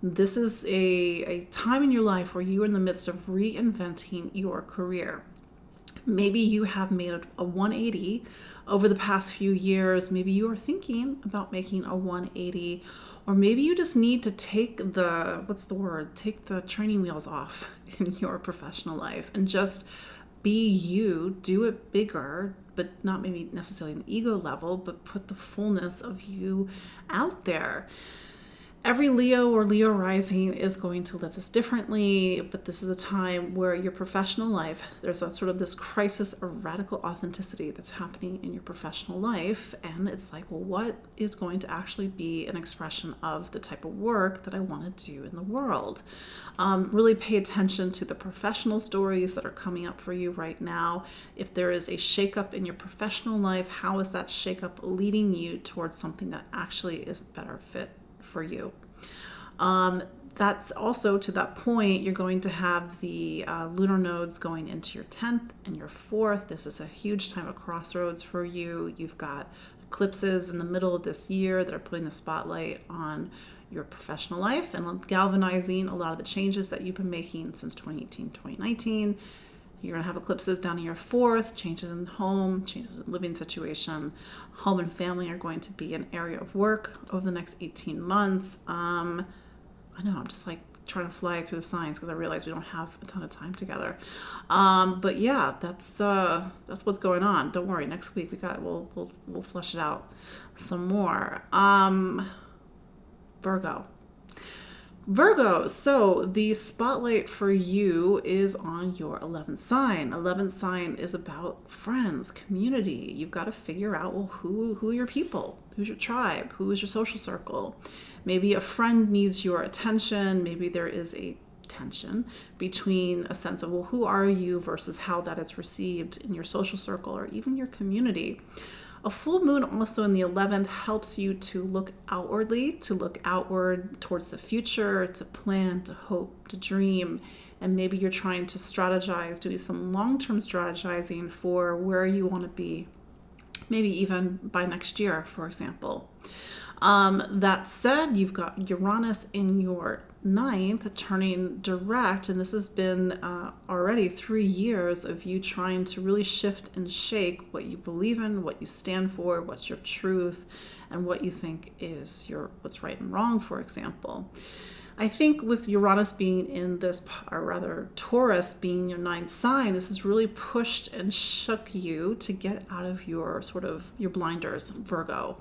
this is a time in your life where you are in the midst of reinventing your career. Maybe you have made a 180 over the past few years. Maybe you are thinking about making a 180, or maybe you just need to take the training wheels off in your professional life and just be you, do it bigger, but not maybe necessarily an ego level, but put the fullness of you out there. Every Leo or Leo rising is going to live this differently, but this is a time where your professional life, there's a sort of this crisis of radical authenticity that's happening in your professional life. And it's like, well, what is going to actually be an expression of the type of work that I want to do in the world? Really pay attention to the professional stories that are coming up for you right now. If there is a shakeup in your professional life, how is that shakeup leading you towards something that actually is a better fit for you? That's also, to that point, you're going to have the lunar nodes going into your 10th and your 4th. This is a huge time of crossroads for you. You've got eclipses in the middle of this year that are putting the spotlight on your professional life and galvanizing a lot of the changes that you've been making since 2018, 2019. You're going to have eclipses down in your 4th, changes in home, changes in living situation. Home and family are going to be an area of work over the next 18 months. I know, I'm just like trying to fly through the signs because I realize we don't have a ton of time together. But yeah, that's what's going on. Don't worry. Next week we'll flesh it out some more. Virgo, so the spotlight for you is on your 11th sign. 11th sign is about friends, community. You've got to figure out, well, who are your people? Who's your tribe? Who is your social circle? Maybe a friend needs your attention. Maybe there is a tension between a sense of, well, who are you versus how that is received in your social circle or even your community. A full moon also in the 11th helps you to look outwardly, to look outward towards the future, to plan, to hope, to dream. And maybe you're trying to strategize, doing some long-term strategizing for where you want to be, maybe even by next year, for example. That said, you've got Uranus in your 9th turning direct, and this has been already 3 years of you trying to really shift and shake what you believe in, what you stand for, what's your truth, and what you think is what's right and wrong, for example. I think with Uranus being in this, or rather Taurus being your 9th sign, this has really pushed and shook you to get out of your blinders, Virgo.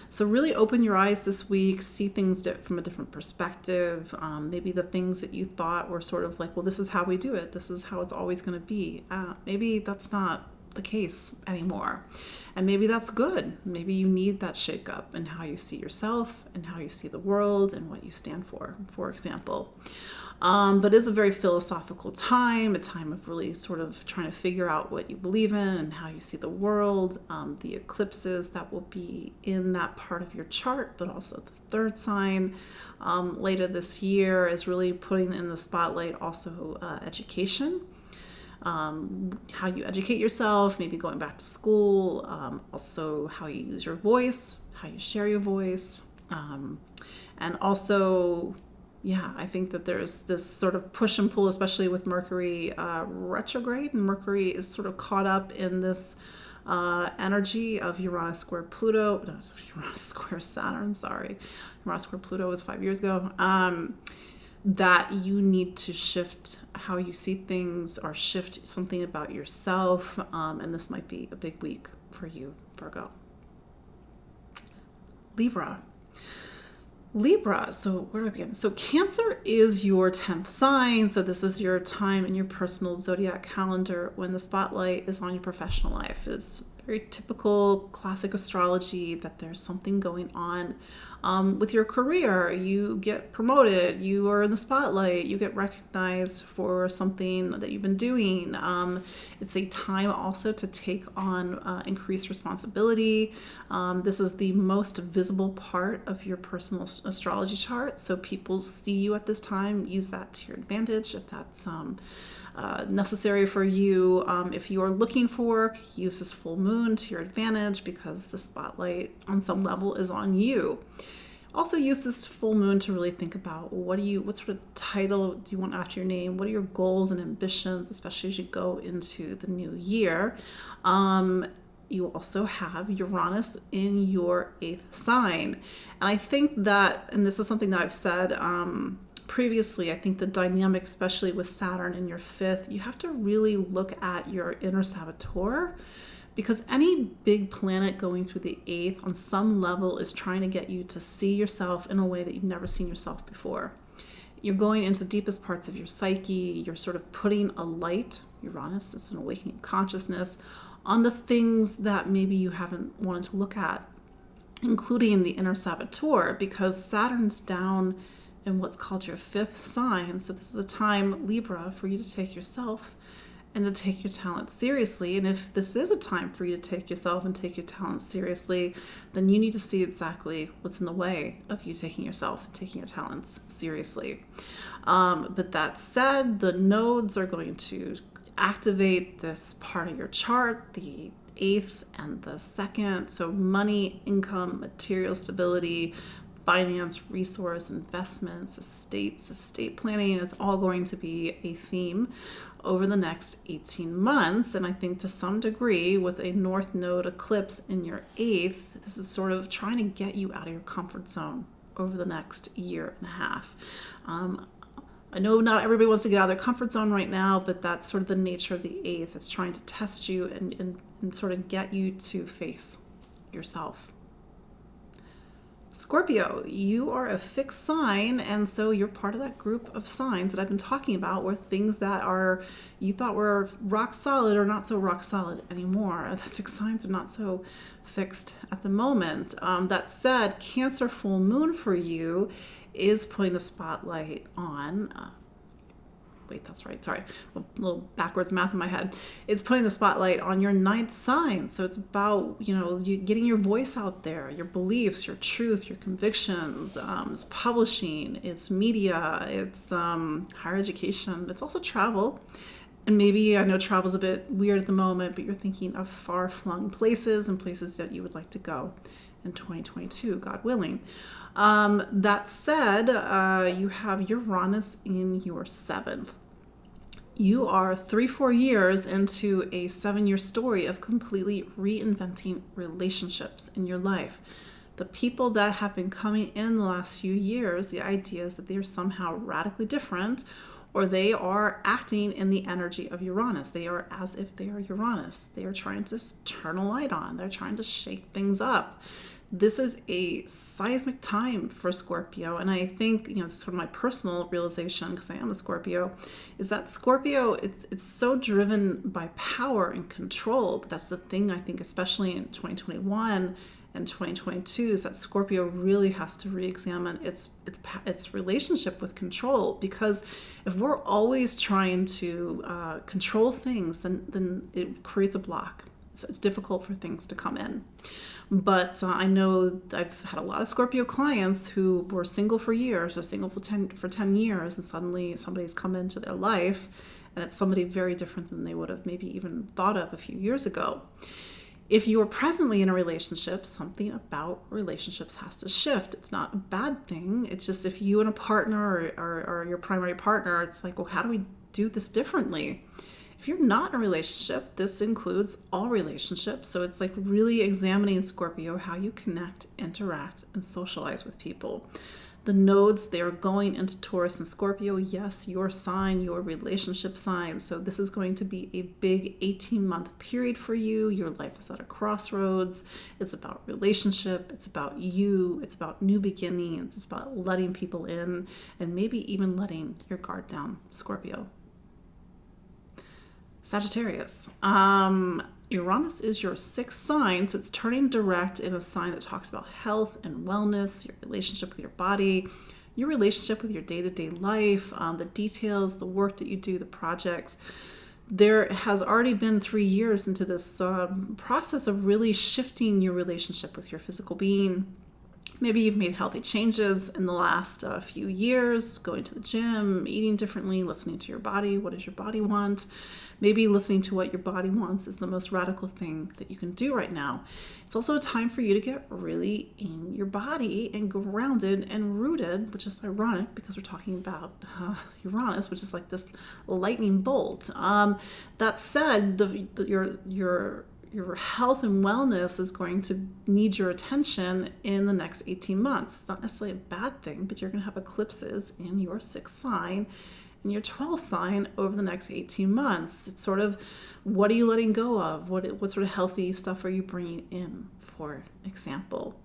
So really open your eyes this week, see things from a different perspective. Maybe the things that you thought were sort of like, well, this is how we do it. This is how it's always going to be. Maybe that's not the case anymore. And maybe that's good. Maybe you need that shakeup in how you see yourself and how you see the world and what you stand for example. But it's a very philosophical time, a time of really sort of trying to figure out what you believe in and how you see the world. The eclipses that will be in that part of your chart, but also the 3rd sign later this year is really putting in the spotlight also education. How you educate yourself, maybe going back to school, also how you use your voice, how you share your voice, and also, yeah, I think that there's this sort of push and pull, especially with Mercury retrograde, and Mercury is sort of caught up in this energy of Uranus square Pluto, no, Uranus square Saturn, sorry. Uranus square Pluto was 5 years ago. That you need to shift how you see things or shift something about yourself. And this might be a big week for you, Virgo. Libra, so where do I begin? So Cancer is your 10th sign. So this is your time in your personal zodiac calendar when the spotlight is on your professional life. It's very typical classic astrology that there's something going on with your career. You get promoted, you are in the spotlight, you get recognized for something that you've been doing. It's a time also to take on increased responsibility. This is the most visible part of your personal astrology chart. So people see you at this time, use that to your advantage if that's necessary for you. If you are looking for work, use this full moon to your advantage because the spotlight on some level is on you. Also use this full moon to really think about what sort of title do you want after your name? What are your goals and ambitions, especially as you go into the new year? You also have Uranus in your 8th sign. And I think that, and this is something that I've said previously, I think the dynamic, especially with Saturn in your 5th, you have to really look at your inner saboteur, because any big planet going through the 8th on some level is trying to get you to see yourself in a way that you've never seen yourself before. You're going into the deepest parts of your psyche. You're sort of putting a light, Uranus, it's an awakening consciousness, on the things that maybe you haven't wanted to look at, including the inner saboteur, because Saturn's down in what's called your 5th sign. So this is a time, Libra, for you to take yourself and to take your talent seriously. And if this is a time for you to take yourself and take your talent seriously, then you need to see exactly what's in the way of you taking yourself and taking your talents seriously. But that said, the nodes are going to activate this part of your chart, the 8th and the 2nd. So money, income, material stability, finance, resource, investments, estate planning is all going to be a theme over the next 18 months. And I think to some degree with a North Node eclipse in your 8th, this is sort of trying to get you out of your comfort zone over the next year and a half. I know not everybody wants to get out of their comfort zone right now, but that's sort of the nature of the eighth. It's trying to test you and sort of get you to face yourself. Scorpio, you are a fixed sign, and so you're part of that group of signs that I've been talking about, where things that are you thought were rock solid are not so rock solid anymore. The fixed signs are not so fixed at the moment. That said, Cancer full moon for you is putting the spotlight on wait, that's right. Sorry. A little backwards math in my head. It's putting the spotlight on your ninth sign. So it's about, you getting your voice out there, your beliefs, your truth, your convictions. It's publishing, it's media, it's higher education. It's also travel. And maybe, I know travel's a bit weird at the moment, but you're thinking of far-flung places and places that you would like to go in 2022, God willing. That said, you have Uranus in your seventh. You are 3-4 years into a 7-year story of completely reinventing relationships in your life. The people that have been coming in the last few years, the idea is that they are somehow radically different, or they are acting in the energy of Uranus. They are as if they are Uranus. They are trying to turn a light on. They're trying to shake things up. This is a seismic time for Scorpio, and I think, it's sort of my personal realization, because I am a Scorpio, is that Scorpio, it's so driven by power and control. But that's the thing, I think, especially in 2021 and 2022, is that Scorpio really has to re-examine its relationship with control, because if we're always trying to control things, then it creates a block. So it's difficult for things to come in. But I know I've had a lot of Scorpio clients who were single for years, or single for 10 years, and suddenly somebody's come into their life, and it's somebody very different than they would have maybe even thought of a few years ago. If you are presently in a relationship, something about relationships has to shift. It's not a bad thing. It's just, if you and a partner or your primary partner, it's like, well, how do we do this differently? If you're not in a relationship, this includes all relationships. So it's like really examining, Scorpio, how you connect, interact, and socialize with people. The nodes, they are going into Taurus and Scorpio. Yes, your sign, your relationship sign. So this is going to be a big 18-month period for you. Your life is at a crossroads. It's about relationship. It's about you. It's about new beginnings. It's about letting people in, and maybe even letting your guard down, Scorpio. Sagittarius. Uranus is your sixth sign, so it's turning direct in a sign that talks about health and wellness, your relationship with your body, your relationship with your day-to-day life, the details, the work that you do, the projects. There has already been 3 years into this process of really shifting your relationship with your physical being. Maybe you've made healthy changes in the last few years, going to the gym, eating differently, listening to your body. What does your body want? Maybe listening to what your body wants is the most radical thing that you can do right now. It's also a time for you to get really in your body and grounded and rooted, which is ironic because we're talking about Uranus, which is like this lightning bolt. That said, your health and wellness is going to need your attention in the next 18 months. It's not necessarily a bad thing, but you're going to have eclipses in your sixth sign and your 12th sign over the next 18 months. It's sort of, what are you letting go of? What sort of healthy stuff are you bringing in, for example?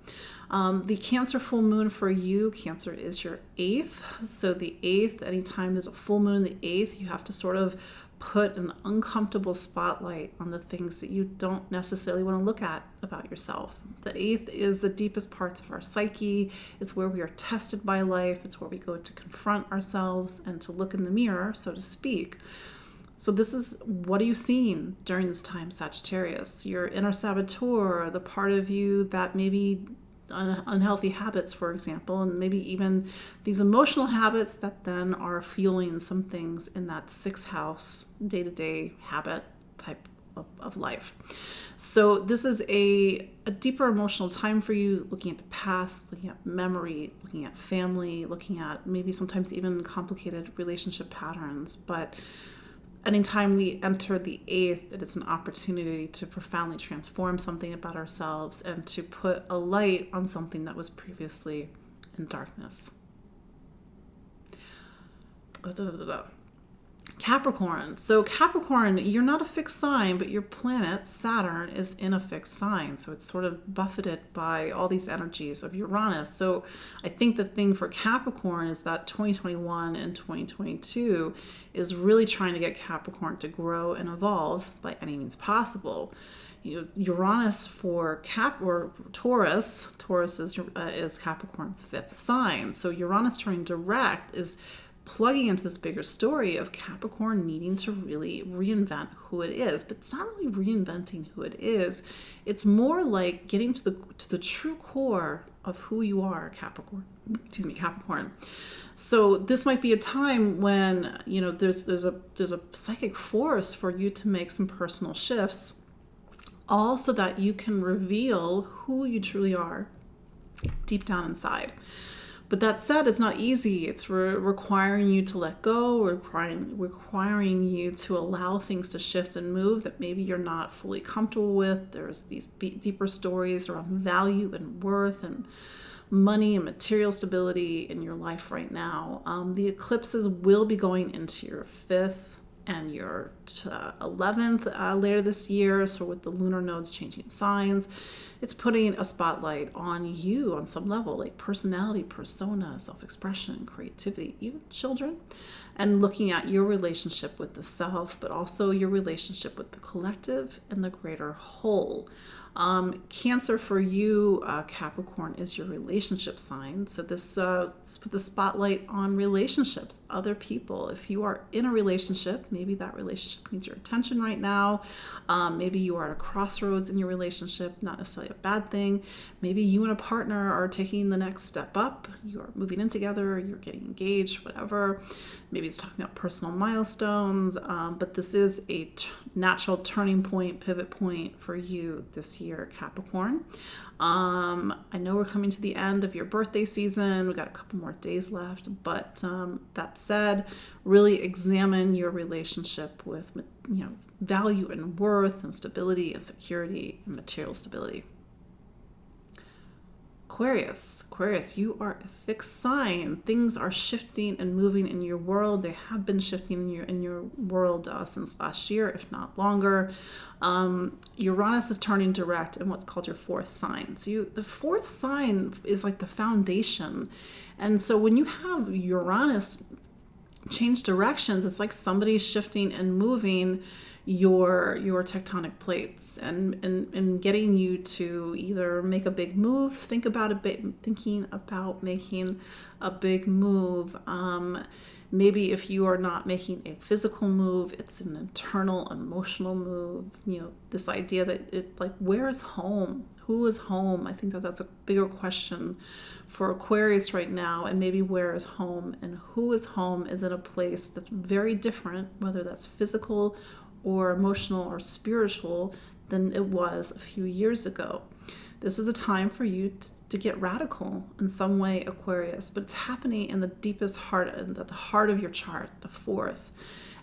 The Cancer full moon for you, Cancer is your eighth. So the eighth, anytime there's a full moon in the eighth, you have to sort of put an uncomfortable spotlight on the things that you don't necessarily want to look at about yourself. The eighth is the deepest parts of our psyche. It's where we are tested by life. It's where we go to confront ourselves and to look in the mirror, so to speak. So this is, what are you seeing during this time, Sagittarius? Your inner saboteur, the part of you that maybe unhealthy habits, for example, and maybe even these emotional habits that then are fueling some things in that sixth house day-to-day habit type of life. So this is a deeper emotional time for you, looking at the past, looking at memory, looking at family, looking at maybe sometimes even complicated relationship patterns. But anytime we enter the eighth, it is an opportunity to profoundly transform something about ourselves and to put a light on something that was previously in darkness. Capricorn. So Capricorn, you're not a fixed sign, but your planet, Saturn, is in a fixed sign. So it's sort of buffeted by all these energies of Uranus. So I think the thing for Capricorn is that 2021 and 2022 is really trying to get Capricorn to grow and evolve by any means possible. Uranus for Taurus. Taurus is Capricorn's fifth sign. So Uranus turning direct is plugging into this bigger story of Capricorn needing to really reinvent who it is. But it's not really reinventing who it is. It's more like getting to the true core of who you are, Capricorn. So this might be a time when, there's a psychic force for you to make some personal shifts, all so that you can reveal who you truly are deep down inside. But that said, it's not easy. It's requiring you to let go, requiring you to allow things to shift and move that maybe you're not fully comfortable with. There's these deeper stories around value and worth and money and material stability in your life right now. The eclipses will be going into your fifth and your 11th later this year. So with the lunar nodes changing signs, it's putting a spotlight on you on some level, like personality, persona, self-expression, creativity, even children, and looking at your relationship with the self, but also your relationship with the collective and the greater whole. Cancer for you, Capricorn, is your relationship sign. So this put the spotlight on relationships, other people. If you are in a relationship, maybe that relationship needs your attention right now. Maybe you are at a crossroads in your relationship, not necessarily a bad thing. Maybe you and a partner are taking the next step up. You are moving in together, you're getting engaged, whatever. Maybe it's talking about personal milestones, but this is a natural turning point, pivot point for you this year, Capricorn. I know we're coming to the end of your birthday season. We've got a couple more days left, but that said, really examine your relationship with, value and worth and stability and security and material stability. Aquarius, you are a fixed sign. Things are shifting and moving in your world. They have been shifting in your world since last year, if not longer. Uranus is turning direct in what's called your fourth sign. So the fourth sign is like the foundation. And so when you have Uranus change directions, it's like somebody's shifting and moving your tectonic plates and getting you to either make a big move, thinking about making a big move. Maybe if you are not making a physical move, it's an internal emotional move. This idea that where is home? Who is home? I think that's a bigger question for Aquarius right now. And maybe where is home and who is home is in a place that's very different, whether that's physical or emotional or spiritual, than it was a few years ago. This is a time for you to get radical in some way, Aquarius, but it's happening in the deepest heart, in the heart of your chart, the fourth.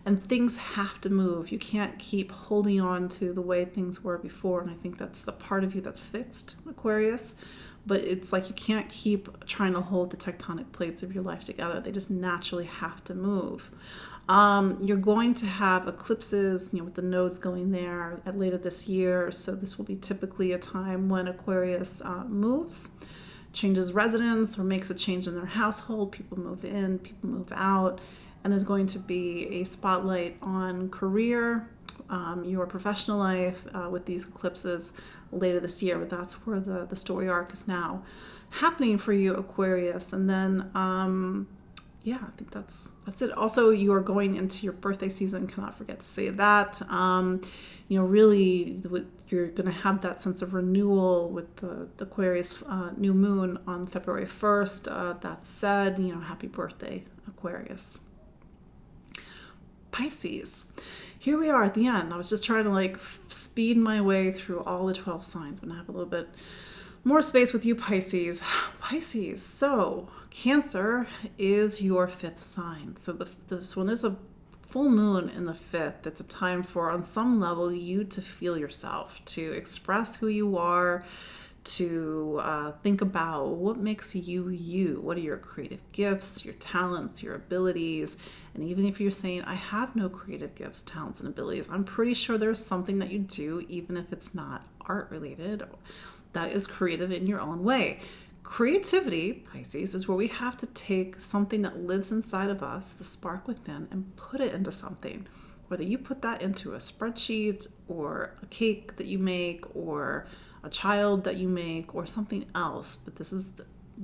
And things have to move. You can't keep holding on to the way things were before. And I think that's the part of you that's fixed, Aquarius. But it's like you can't keep trying to hold the tectonic plates of your life together. They just naturally have to move. You're going to have eclipses, with the nodes going there later this year. So this will be typically a time when Aquarius moves, changes residence, or makes a change in their household. People move in, people move out. And there's going to be a spotlight on career, your professional life with these eclipses later this year. But that's where the story arc is now happening for you, Aquarius. And then I think that's it. Also, you are going into your birthday season. Cannot forget to say that. Really, you're going to have that sense of renewal with the Aquarius new moon on February 1st. That said, happy birthday, Aquarius. Pisces. Here we are at the end. I was just trying to speed my way through all the 12 signs. I'm going to have a little bit more space with you, Pisces. Pisces. So Cancer is your fifth sign. So when there's a full moon in the fifth, it's a time for, on some level, you to feel yourself, to express who you are, to think about what makes you you. What are your creative gifts, your talents, your abilities? And even if you're saying, I have no creative gifts, talents, and abilities, I'm pretty sure there's something that you do, even if it's not art related, that is creative in your own way. Creativity, Pisces, is where we have to take something that lives inside of us, the spark within, and put it into something. Whether you put that into a spreadsheet or a cake that you make or a child that you make or something else, but this is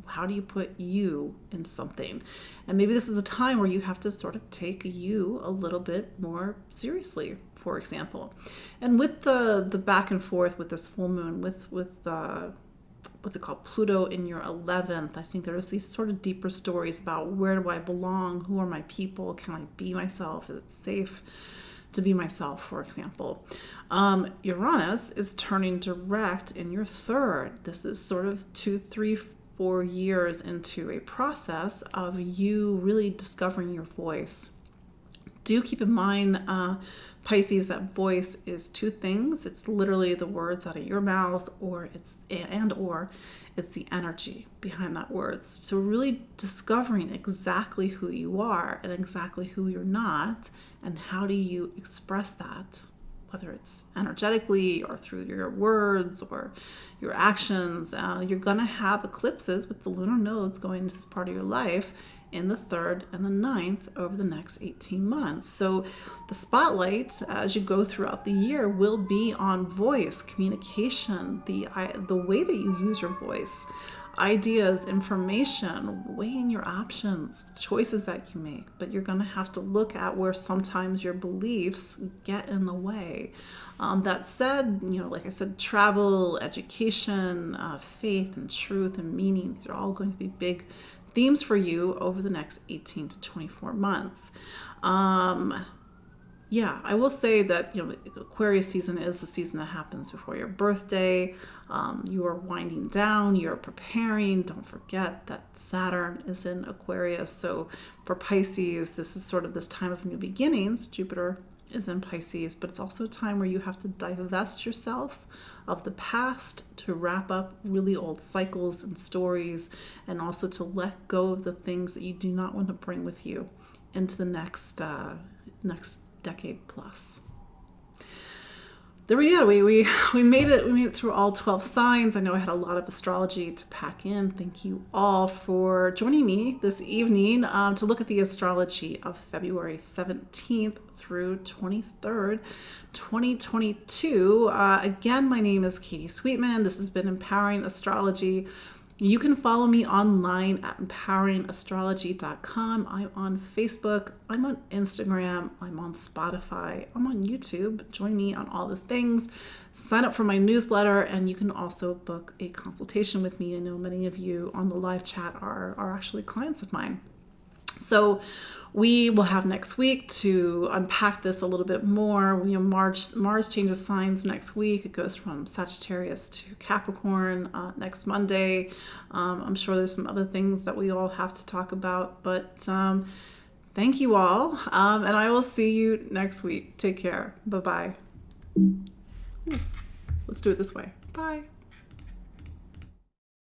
how do you put you into something? And maybe this is a time where you have to sort of take you a little bit more seriously, for example. And with the back and forth with this full moon, with what's it called, Pluto in your 11th, I think there's these sort of deeper stories about where do I belong, who are my people, can I be myself, is it safe to be myself, for example. Uranus is turning direct in your 3rd. This is sort of 2, 3, 4 years into a process of you really discovering your voice. Do keep in mind, Pisces, that voice is 2 things. It's literally the words out of your mouth, or it's the energy behind that words. So really discovering exactly who you are and exactly who you're not, and how do you express that, whether it's energetically or through your words or your actions. You're going to have eclipses with the lunar nodes going into this part of your life in the 3rd and the 9th over the next 18 months. So the spotlight as you go throughout the year will be on voice, communication, the way that you use your voice, ideas, information, weighing your options, choices that you make. But you're going to have to look at where sometimes your beliefs get in the way. That said, like I said, travel, education, faith and truth and meaning, these are all going to be big themes for you over the next 18 to 24 months. Yeah, I will say that Aquarius season is the season that happens before your birthday. You are winding down, you're preparing. Don't forget that Saturn is in Aquarius. So for Pisces, this is sort of this time of new beginnings. Jupiter is in Pisces, but it's also a time where you have to divest yourself of the past to wrap up really old cycles and stories, and also to let go of the things that you do not want to bring with you into the next decade plus. There we go. We made it. We made it through all 12 signs. I know I had a lot of astrology to pack in. Thank you all for joining me this evening to look at the astrology of February 17th through 23rd, 2022. Again, my name is Katie Sweetman. This has been Empowering Astrology. You can follow me online at empoweringastrology.com. I'm on Facebook. I'm on Instagram. I'm on Spotify. I'm on YouTube. Join me on all the things. Sign up for my newsletter, and you can also book a consultation with me. I know many of you on the live chat are actually clients of mine. So we will have next week to unpack this a little bit more. Mars changes signs next week. It goes from Sagittarius to Capricorn next Monday. I'm sure there's some other things that we all have to talk about, but thank you all, and I will see you next week. Take care. Bye-bye. Let's do it this way. Bye.